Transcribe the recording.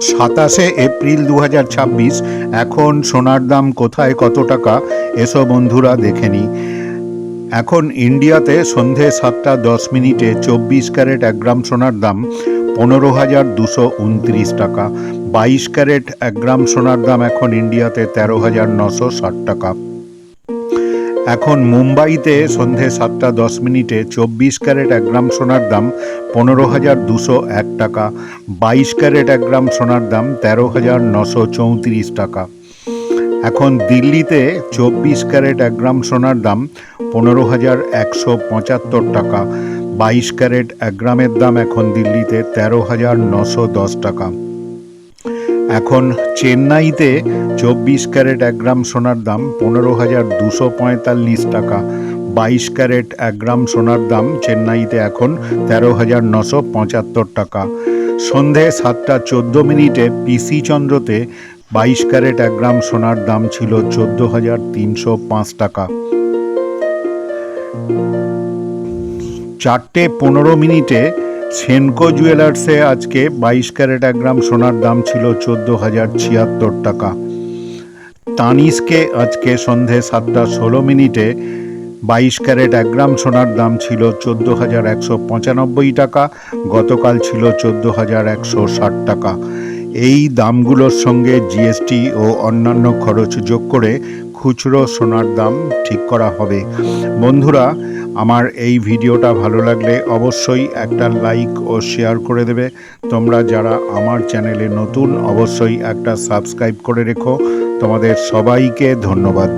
27 April 2026। এখন সোনার দাম কোথায়, কত টাকা, এসো বন্ধুরা দেখে নিই। এখন ইন্ডিয়াতে সন্ধে 7:10 24 ক্যারেট 1 গ্রাম সোনার দাম 15,229 টাকা। 22 ক্যারেট 1 গ্রাম সোনার দাম এখন ইন্ডিয়াতে 13,960 টাকা। এখন মুম্বাইতে সন্ধে 7:10 24 ক্যারেট 1 গ্রাম সোনার দাম 15,201 টাকা। 22 ক্যারেট 1 গ্রাম সোনার দাম 13,934 টাকা। এখন দিল্লিতে 24 ক্যারেট 1 গ্রাম সোনার দাম 15,175 টাকা। 22 ক্যারেট 1 গ্রামের দাম এখন দিল্লিতে 13,910 টাকা। এখন চেন্নাইতে 24 ক্যারেট 1 গ্রাম সোনার দাম 15,245 টাকা। 22 ক্যারেট 1 গ্রাম সোনার দাম চেন্নাইতে এখন 13,975 টাকা। সন্ধে 7:14 পিসি চন্দ্রতে 22 ক্যারেট 1 গ্রাম সোনার দাম ছিল 14,305 টাকা। 4:15 সেনকো জুয়েলার্সে আজকে 22 ক্যারেট 1 গ্রাম সোনার দাম ছিল 14,076 টাকা। তানিস্কে আজকে সন্ধে 7:16 22 ক্যারেট 1 গ্রাম সোনার দাম ছিল 14,195 টাকা। গতকাল ছিল 14,160 টাকা। এই দামগুলোর সঙ্গে জিএসটি ও অন্যান্য খরচ যোগ করে খুচরো সোনার দাম ঠিক করা হবে। বন্ধুরা, আমার এই ভিডিওটা ভালো লাগলে অবশ্যই একটা লাইক ও শেয়ার করে দেবে। তোমরা যারা আমার চ্যানেলে নতুন অবশ্যই একটা সাবস্ক্রাইব করে রেখো। তোমাদের সবাইকে ধন্যবাদ।